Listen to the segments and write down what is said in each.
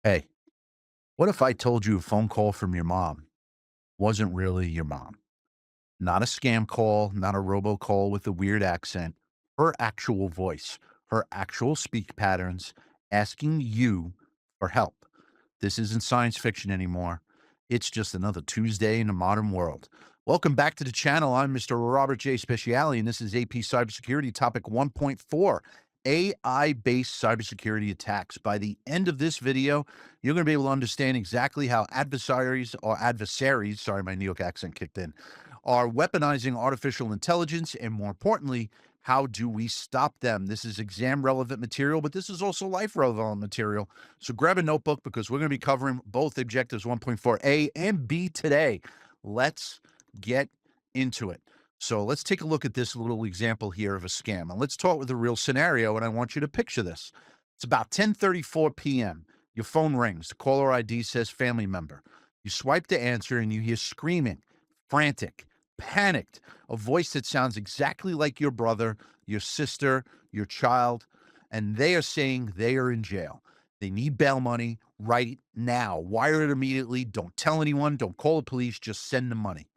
Hey, what if I told you a phone call from your mom wasn't really your mom? Not a scam call, not a robocall with a weird accent, her actual voice, her actual speak patterns, asking you for help. This isn't science fiction anymore. It's just another Tuesday in the modern world. Welcome back to the channel. I'm Mr. Robert J. Speciale, and this is AP Cybersecurity Topic 1.4, AI-based cybersecurity attacks. By the end of this video, you're going to be able to understand exactly how adversaries, sorry, my New York accent kicked in, are weaponizing artificial intelligence, and more importantly, how do we stop them? This is exam relevant material, but this is also life relevant material. So grab a notebook because we're going to be covering both objectives 1.4A and B today. Let's get into it. So let's take a look at this little example here of a scam. And let's start with a real scenario, and I want you to picture this. It's about 10:34 p.m. Your phone rings. The caller ID says family member. You swipe to answer, and you hear screaming, frantic, panicked, a voice that sounds exactly like your brother, your sister, your child, and they are saying they are in jail. They need bail money right now. Wire it immediately. Don't tell anyone. Don't call the police. Just send the money.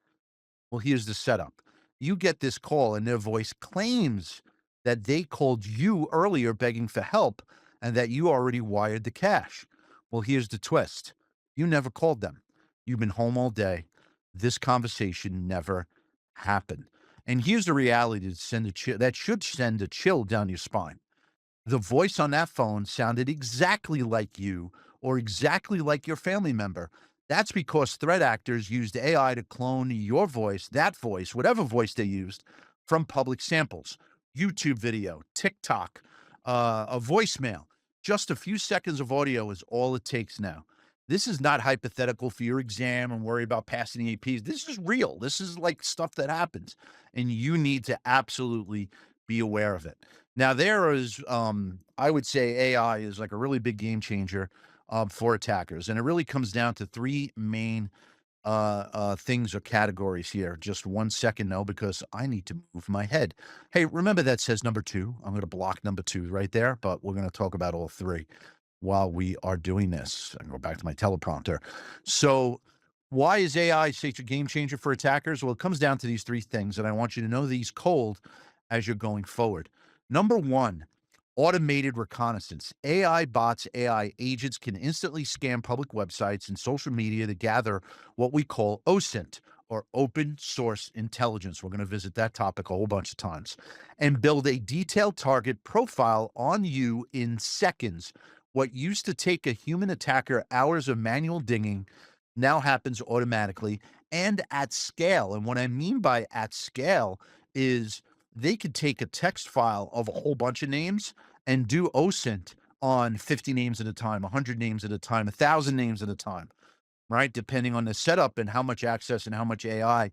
Well, here's the setup. You get this call, and their voice claims that they called you earlier begging for help and that you already wired the cash. Well, here's the twist. You never called them. You've been home all day. This conversation never happened. And here's the reality that should send a chill down your spine. The voice on that phone sounded exactly like you or exactly like your family member. That's because threat actors used AI to clone your voice, that voice, whatever voice they used, from public samples, YouTube video, TikTok, a voicemail. Just a few seconds of audio is all it takes now. This is not hypothetical for your exam and worry about passing the APs. This is real. This is like stuff that happens, and you need to absolutely be aware of it. Now, there is, I would say AI is like a really big game changer for attackers. And it really comes down to three main things or categories here. Just 1 second, though, because I need to move my head. Hey, remember that says number two. I'm going to block number two right there, but we're going to talk about all three while we are doing this. I can go back to my teleprompter. So, why is AI such a game changer for attackers? Well, it comes down to these three things, and I want you to know these cold as you're going forward. Number one, automated reconnaissance. AI bots, AI agents can instantly scan public websites and social media to gather what we call OSINT, or open source intelligence. We're going to visit that topic a whole bunch of times, and build a detailed target profile on you in seconds. What used to take a human attacker hours of manual digging now happens automatically and at scale. And what I mean by at scale is they could take a text file of a whole bunch of names and do OSINT on 50 names at a time, 100 names at a time, 1,000 names at a time, right? Depending on the setup and how much access and how much AI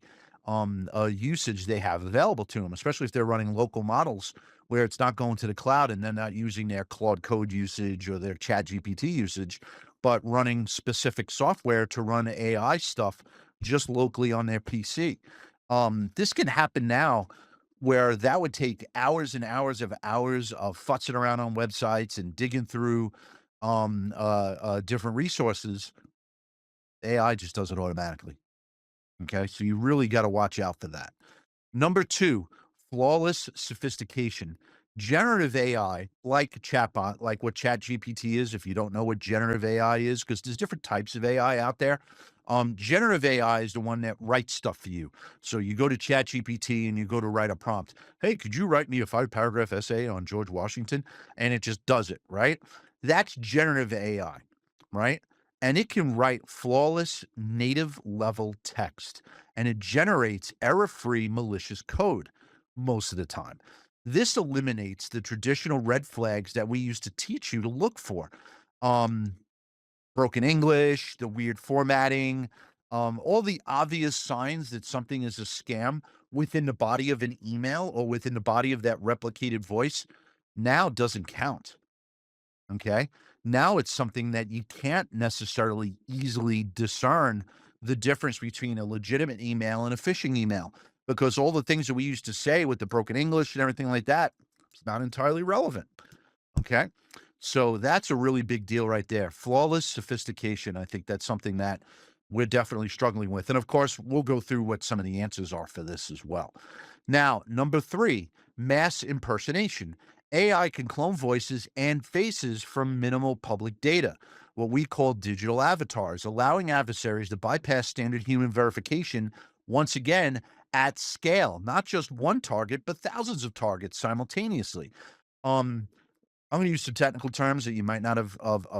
usage they have available to them, especially if they're running local models where it's not going to the cloud and they're not using their Claude Code usage or their Chat GPT usage, but running specific software to run AI stuff just locally on their PC. This can happen now where that would take hours of futzing around on websites and digging through different resources. AI just does it automatically. Okay, so you really got to watch out for that. Number two, flawless sophistication. Generative AI, like chatbot, like what ChatGPT is, if you don't know what generative AI is, because there's different types of AI out there. Generative AI is the one that writes stuff for you. So you go to ChatGPT and you go to write a prompt. Hey, could you write me a 5-paragraph essay on George Washington? And it just does it, right? That's generative AI, right? And it can write flawless native level text, and it generates error-free malicious code most of the time. This eliminates the traditional red flags that we used to teach you to look for. Um, Broken English, the weird formatting, all the obvious signs that something is a scam within the body of an email or within the body of that replicated voice now doesn't count. Okay. Now it's something that you can't necessarily easily discern the difference between a legitimate email and a phishing email, because all the things that we used to say with the broken English and everything like that, it's not entirely relevant. Okay. So that's a really big deal right there. Flawless sophistication. I think that's something that we're definitely struggling with. And of course, we'll go through what some of the answers are for this as well. Now, number three, mass impersonation. AI can clone voices and faces from minimal public data, what we call digital avatars, allowing adversaries to bypass standard human verification once again at scale, not just one target, but thousands of targets simultaneously. Um, I'm going to use some technical terms that you might not have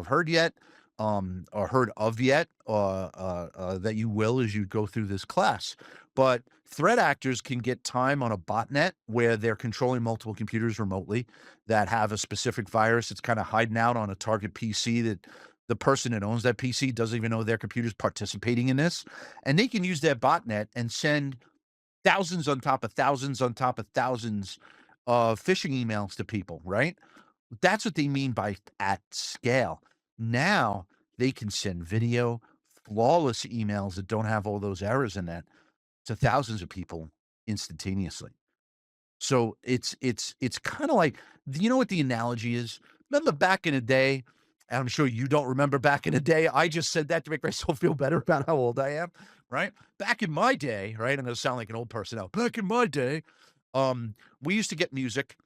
heard yet, or heard of yet, that you will as you go through this class. But threat actors can get time on a botnet where they're controlling multiple computers remotely that have a specific virus that's kind of hiding out on a target PC that the person that owns that PC doesn't even know their computer's participating in this. And they can use that botnet and send thousands on top of thousands on top of thousands of phishing emails to people, right? That's what they mean by at scale. Now they can send video, flawless emails that don't have all those errors in it to thousands of people instantaneously. So it's kind of like, do you know what the analogy is? Remember back in the day, and I'm sure you don't remember back in the day. I just said that to make myself feel better about how old I am, right? Back in my day, right? I'm gonna sound like an old person now. Back in my day, we used to get music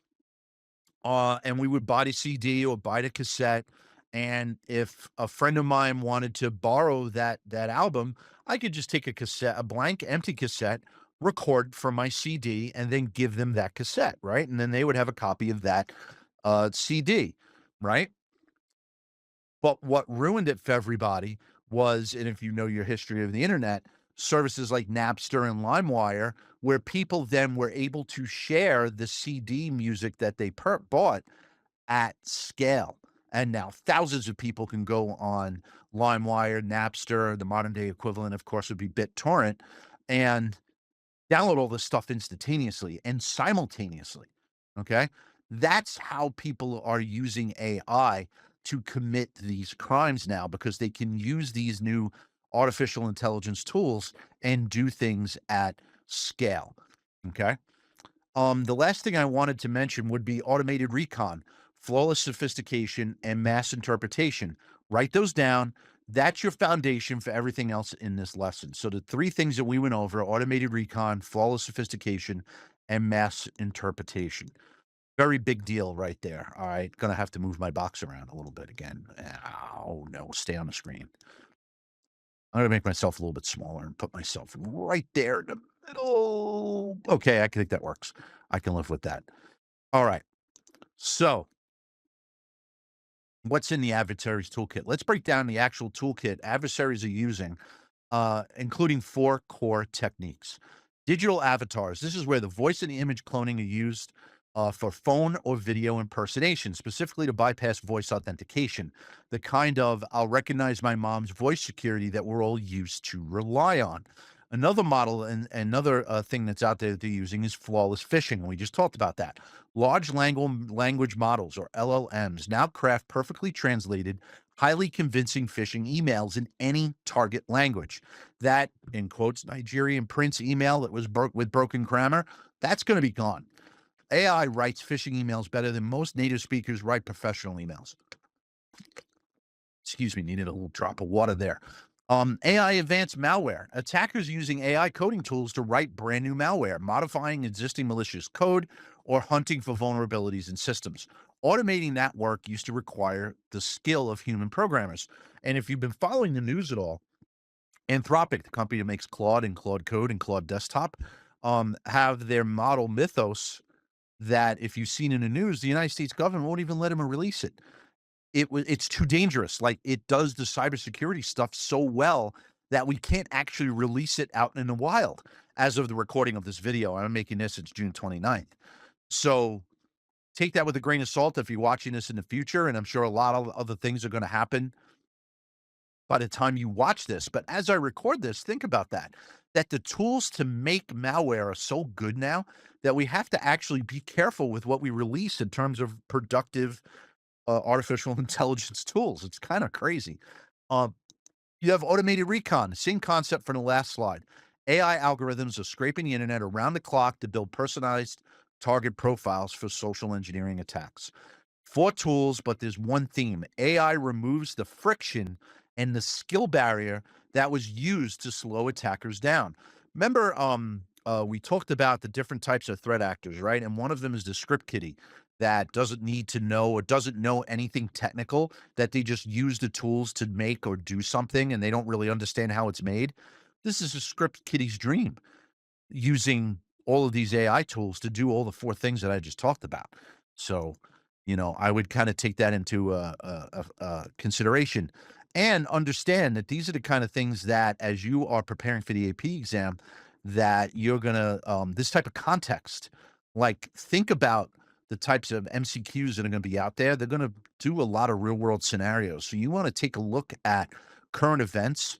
and we would buy the CD or buy the cassette. And if a friend of mine wanted to borrow that album, I could just take a cassette, a blank, empty cassette, record from my CD, and then give them that cassette, right? And then they would have a copy of that CD, right? But what ruined it for everybody was, and if you know your history of the internet, services like Napster and LimeWire, where people then were able to share the CD music that they bought at scale. And now thousands of people can go on LimeWire, Napster, the modern day equivalent, of course, would be BitTorrent, and download all this stuff instantaneously and simultaneously. Okay. That's how people are using AI to commit these crimes now because they can use these new artificial intelligence tools and do things at scale. Okay. The last thing I wanted to mention would be automated recon, flawless sophistication, and mass interpretation. Write those down. That's your foundation for everything else in this lesson. So the three things that we went over: automated recon, flawless sophistication, and mass interpretation. Very big deal right there. All right. Gonna have to move my box around a little bit again. Oh no, stay on the screen. I'm gonna make myself a little bit smaller and put myself right there in the middle. Okay, I think that works. I can live with that. All right. So, what's in the adversaries toolkit? Let's break down the actual toolkit adversaries are using, including four core techniques. Digital avatars. This is where the voice and the image cloning are used for phone or video impersonation, specifically to bypass voice authentication, the kind of I'll recognize my mom's voice security that we're all used to rely on. Another model and another thing that's out there that they're using is flawless phishing. We just talked about that. Large language models, or LLMs, now craft perfectly translated, highly convincing phishing emails in any target language. That, in quotes, Nigerian prince email that was with broken grammar, that's going to be gone. AI writes phishing emails better than most native speakers write professional emails. Excuse me, needed a little drop of water there. AI advanced malware. Attackers using AI coding tools to write brand new malware, modifying existing malicious code, or hunting for vulnerabilities in systems. Automating that work used to require the skill of human programmers. And if you've been following the news at all, Anthropic, the company that makes Claude and Claude Code and Claude Desktop, have their model Mythos that if you've seen in the news, the United States government won't even let them release it. It's too dangerous. Like, it does the cybersecurity stuff so well that we can't actually release it out in the wild as of the recording of this video. I'm making this, it's June 29th. So take that with a grain of salt if you're watching this in the future, and I'm sure a lot of other things are going to happen by the time you watch this. But as I record this, think about that the tools to make malware are so good now that we have to actually be careful with what we release in terms of productive artificial intelligence tools. It's kind of crazy. Um, you have automated recon, same concept from the last slide. AI algorithms are scraping the internet around the clock to build personalized target profiles for social engineering attacks. Four tools, but there's one theme. AI removes the friction and the skill barrier that was used to slow attackers down. Remember, we talked about the different types of threat actors, right? And one of them is the script kiddie that doesn't need to know or doesn't know anything technical, that they just use the tools to make or do something and they don't really understand how it's made. This is a script kiddie's dream, using all of these AI tools to do all the four things that I just talked about. So, I would kind of take that into consideration and understand that these are the kind of things that, as you are preparing for the AP exam, that you're gonna this type of context. Like, think about the types of MCQs that are going to be out there. They're going to do a lot of real world scenarios. So you want to take a look at current events,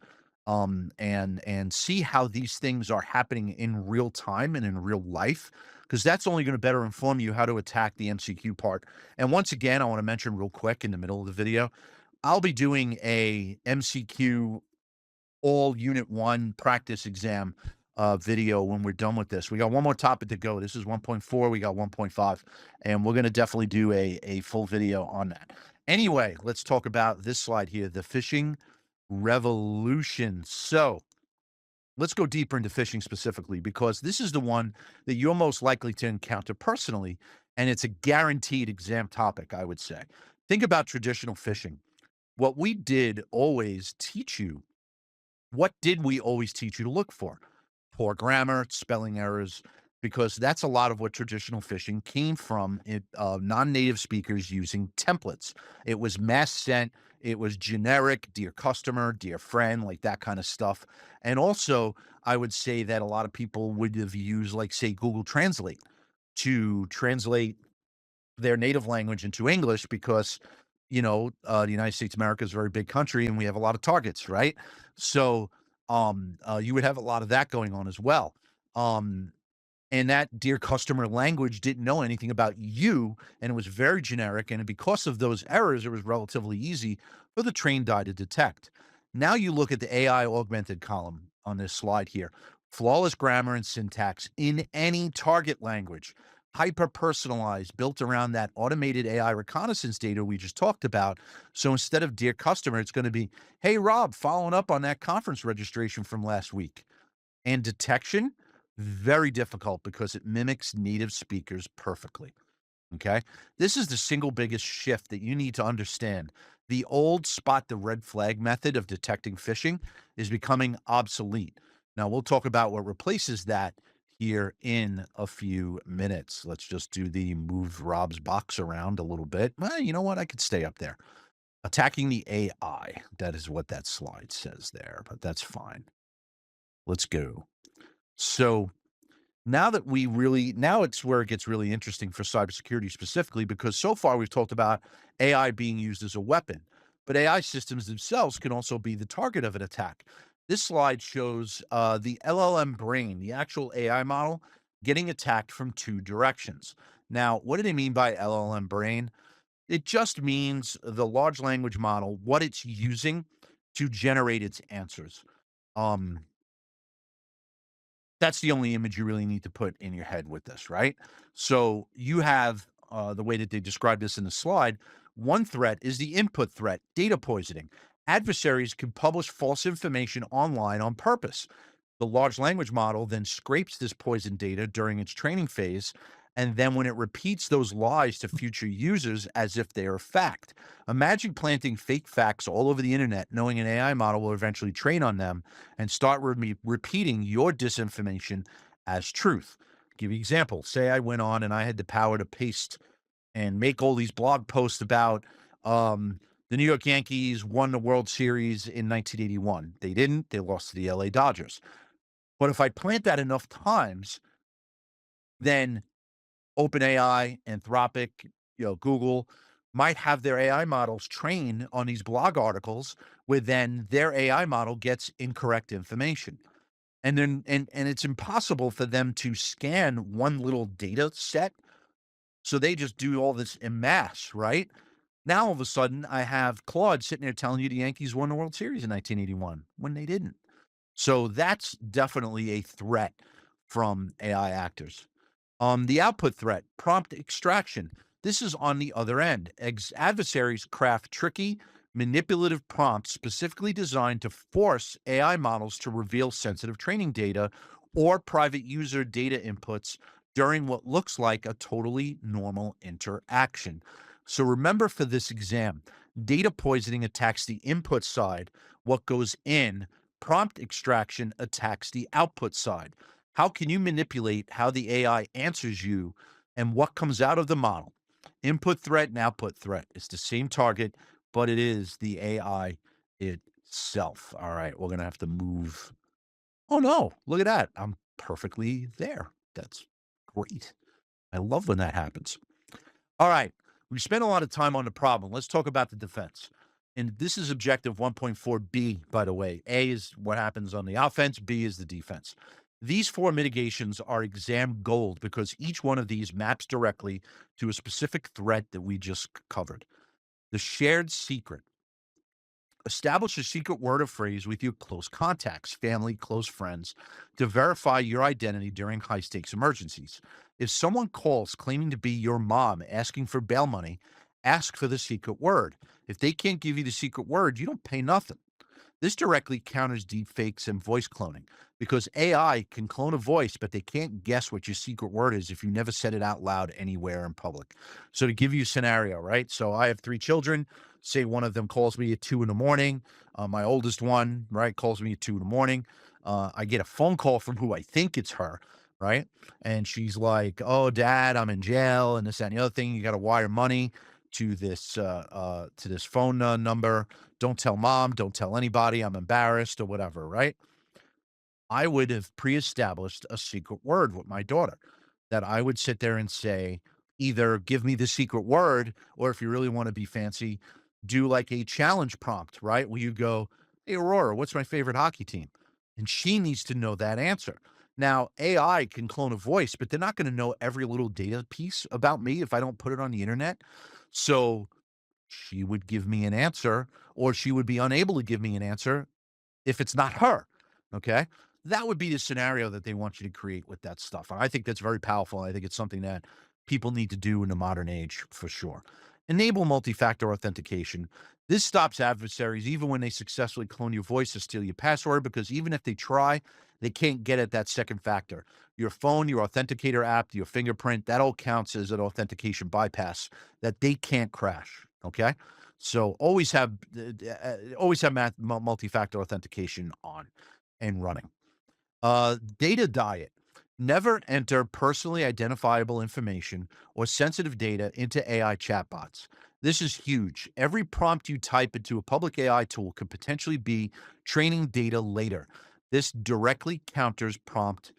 and see how these things are happening in real time and in real life, because that's only going to better inform you how to attack the MCQ part. And once again, I want to mention real quick in the middle of the video, I'll be doing a MCQ all unit one practice exam video when we're done with this. We got one more topic to go. This is 1.4. We got 1.5, and we're going to definitely do a full video on that. Anyway, let's talk about this slide here, the phishing revolution. So let's go deeper into phishing specifically, because this is the one that you're most likely to encounter personally, and it's a guaranteed exam topic, I would say. Think about traditional phishing. What we did always teach you What did we always teach you to look for? Poor grammar, spelling errors, because that's a lot of what traditional phishing came from, non-native speakers using templates. It was mass sent, it was generic, dear customer, dear friend, like that kind of stuff. And also, I would say that a lot of people would have used, like, say, Google Translate to translate their native language into English, because, the United States of America is a very big country and we have a lot of targets, right? So, you would have a lot of that going on as well. Um, and that dear customer language didn't know anything about you, and it was very generic. And because of those errors, it was relatively easy for the trained eye to detect. Now you look at the AI augmented column on this slide here. Flawless grammar and syntax in any target language, hyper personalized, built around that automated AI reconnaissance data we just talked about. So instead of dear customer, it's going to be, hey, Rob, following up on that conference registration from last week. And detection, very difficult, because it mimics native speakers perfectly. Okay. This is the single biggest shift that you need to understand. The old spot the red flag method of detecting phishing is becoming obsolete. Now, we'll talk about what replaces that here in a few minutes. Let's just do the move Rob's box around a little bit. Well, you know what? I could stay up there. Attacking the AI. That is what that slide says there, but that's fine. Let's go. So, now it's where it gets really interesting for cybersecurity specifically, because so far we've talked about AI being used as a weapon, but AI systems themselves can also be the target of an attack. This slide shows the LLM brain, the actual AI model, getting attacked from two directions. Now, what do they mean by LLM brain? It just means the large language model, what it's using to generate its answers. Um, that's the only image you really need to put in your head with this, right? So you have the way that they describe this in the slide. One threat is the input threat, data poisoning. Adversaries can publish false information online on purpose. The large language model then scrapes this poisoned data during its training phase, and then when it repeats those lies to future users as if they are fact. Imagine planting fake facts all over the internet, knowing an AI model will eventually train on them and start repeating your disinformation as truth. Give you an example. Say I went on and I had the power to paste and make all these blog posts about the New York Yankees won the World Series in 1981. They didn't. They lost to the LA Dodgers. But if I plant that enough times, then OpenAI, Anthropic, Google might have their AI models train on these blog articles, where then their AI model gets incorrect information. And then and it's impossible for them to scan one little data set. So they just do all this en masse, right? Now all of a sudden I have Claude sitting there telling you the Yankees won the World Series in 1981 when they didn't. So that's definitely a threat from AI actors. The output threat, prompt extraction. This is on the other end. Adversaries craft tricky, manipulative prompts specifically designed to force AI models to reveal sensitive training data or private user data inputs during what looks like a totally normal interaction. So remember for this exam, data poisoning attacks the input side, what goes in, prompt extraction attacks the output side. How can you manipulate how the AI answers you and what comes out of the model? Input threat and output threat. It's the same target, but it is the AI itself. All right, we're gonna have to move. Oh no, look at that. I'm perfectly there. That's great. I love when that happens. All right. We spent a lot of time on the problem. Let's talk about the defense. And this is objective 1.4B, by the way. A is what happens on the offense, B is the defense. These four mitigations are exam gold because each one of these maps directly to a specific threat that we just covered. The shared secret. Establish a secret word or phrase with your close contacts, family, close friends, to verify your identity during high stakes emergencies. If someone calls claiming to be your mom asking for bail money, ask for the secret word. If they can't give you the secret word, you don't pay nothing. This directly counters deepfakes and voice cloning because AI can clone a voice, but they can't guess what your secret word is if you never said it out loud anywhere in public. So, to give you a scenario, right? So, I have three children. Say one of them calls me at 2 in the morning. My oldest one, right, calls me at 2 in the morning. I get a phone call from who I think it's her, right? And she's like, "Oh, Dad, I'm in jail, and this, that, and the other thing. You got to wire money to this phone number. Don't tell mom, don't tell anybody. I'm embarrassed or whatever, right?" I would have pre-established a secret word with my daughter that I would sit there and say, either give me the secret word, or if you really want to be fancy, do like a challenge prompt, right? Where you go, "Hey, Aurora, what's my favorite hockey team?" And she needs to know that answer. Now, AI can clone a voice, but they're not going to know every little data piece about me if I don't put it on the internet. So she would give me an answer, or she would be unable to give me an answer if it's not her, okay? That would be the scenario that they want you to create with that stuff. I think that's very powerful. I think it's something that people need to do in the modern age for sure. Enable multi-factor authentication. This stops adversaries even when they successfully clone your voice to steal your password, because even if they try, they can't get at that second factor. Your phone, your authenticator app, your fingerprint, that all counts as an authentication bypass that they can't crash, okay? So always have multi-factor authentication on and running. Data diet. Never enter personally identifiable information or sensitive data into AI chatbots. This is huge. Every prompt you type into a public AI tool could potentially be training data later. This directly counters prompt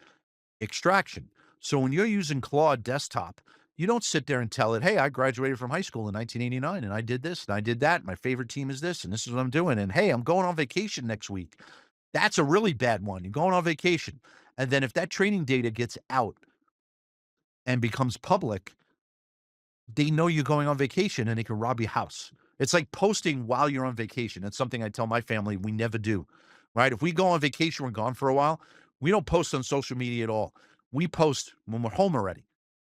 extraction. So when you're using Claude Desktop, you don't sit there and tell it, "Hey, I graduated from high school in 1989 and I did this and I did that. My favorite team is this and this is what I'm doing. And hey, I'm going on vacation next week." That's a really bad one. You're going on vacation. And then if that training data gets out and becomes public, they know you're going on vacation and they can rob your house. It's like posting while you're on vacation. That's something I tell my family we never do, right? If we go on vacation, we're gone for a while, we don't post on social media at all. We post when we're home already.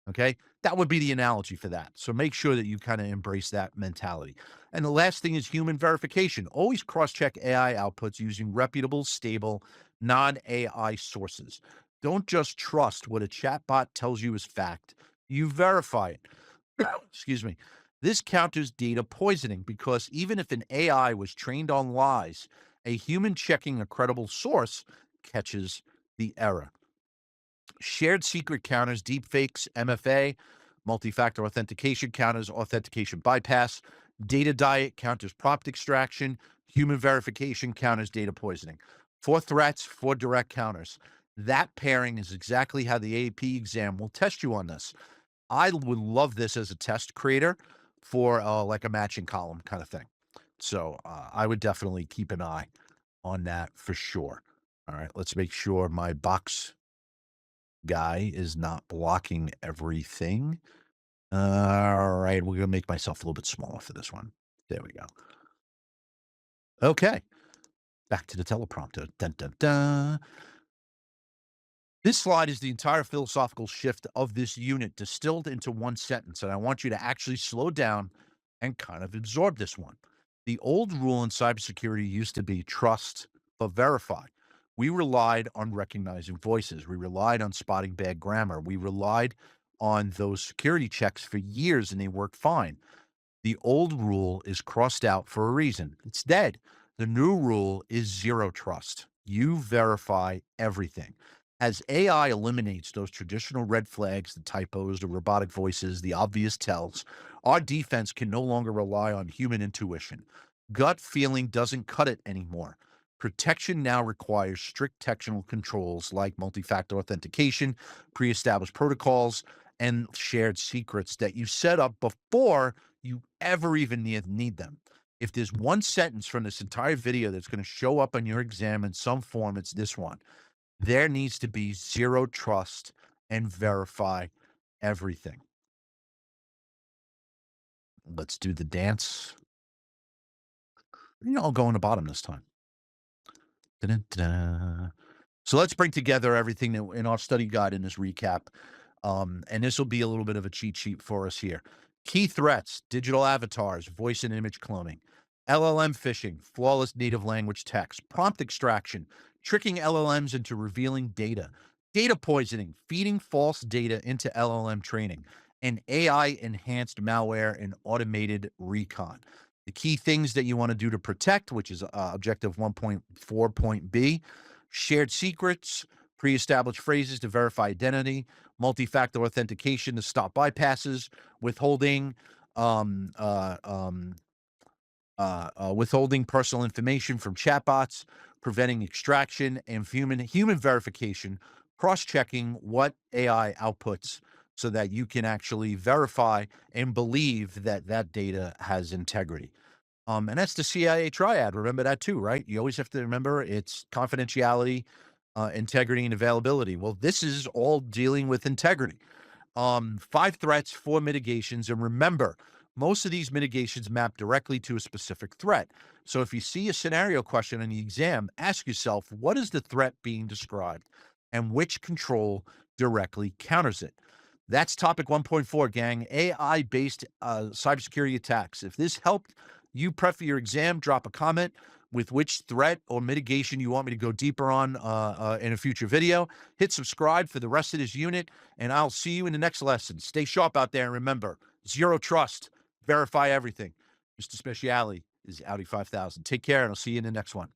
Okay. That would be the analogy for that. So make sure that you kind of embrace that mentality. And the last thing is human verification. Always cross check AI outputs using reputable, stable, non AI sources. Don't just trust what a chatbot tells you is fact. You verify it. Excuse me. This counters data poisoning because even if an AI was trained on lies, a human checking a credible source catches the error. Shared secret counters deepfakes, MFA, multi-factor authentication counters authentication bypass, data diet counters prompt extraction, human verification counters data poisoning. Four threats, four direct counters. That pairing is exactly how the AP exam will test you on this. I would love this as a test creator for like a matching column kind of thing. So I would definitely keep an eye on that for sure. All right, let's make sure my box guy is not blocking everything. All right, we're gonna make myself a little bit smaller for this one. There we go. Okay, back to the teleprompter. Dun, dun, dun. This slide is the entire philosophical shift of this unit distilled into one sentence, and I want you to actually slow down and kind of absorb this one. The old rule in cybersecurity used to be trust but verify. We relied on recognizing voices. We relied on spotting bad grammar. We relied on those security checks for years and they worked fine. The old rule is crossed out for a reason. It's dead. The new rule is zero trust. You verify everything. As AI eliminates those traditional red flags, the typos, the robotic voices, the obvious tells, our defense can no longer rely on human intuition. Gut feeling doesn't cut it anymore. Protection now requires strict technical controls like multi factor authentication, pre established protocols, and shared secrets that you set up before you ever even need them. If there's one sentence from this entire video that's going to show up on your exam in some form, it's this one. There needs to be zero trust and verify everything. Let's do the dance. I'll go on the bottom this time. Da-da-da-da. So let's bring together everything that in our study guide in this recap. And this will be a little bit of a cheat sheet for us here. Key threats, digital avatars, voice and image cloning, LLM phishing, flawless native language text, prompt extraction, tricking LLMs into revealing data, data poisoning, feeding false data into LLM training, and AI enhanced malware and automated recon. The key things that you want to do to protect, which is objective 1.4.B, shared secrets, pre established phrases to verify identity, multi factor authentication to stop bypasses, withholding. Um, uh, um, Withholding personal information from chatbots, preventing extraction, and human verification, cross-checking what AI outputs so that you can actually verify and believe that that data has integrity. And that's the CIA triad. Remember that too, right? You always have to remember it's confidentiality, integrity, and availability. Well, this is all dealing with integrity. 5 threats, 4 mitigations. And remember, most of these mitigations map directly to a specific threat. So if you see a scenario question in the exam, ask yourself, what is the threat being described and which control directly counters it? That's topic 1.4, gang. AI based cybersecurity attacks. If this helped you prep for your exam, drop a comment with which threat or mitigation you want me to go deeper on in a future video. Hit subscribe for the rest of this unit, and I'll see you in the next lesson. Stay sharp out there, and remember, zero trust, verify everything. Mr. Speciale is Audi 5000. Take care, and I'll see you in the next one.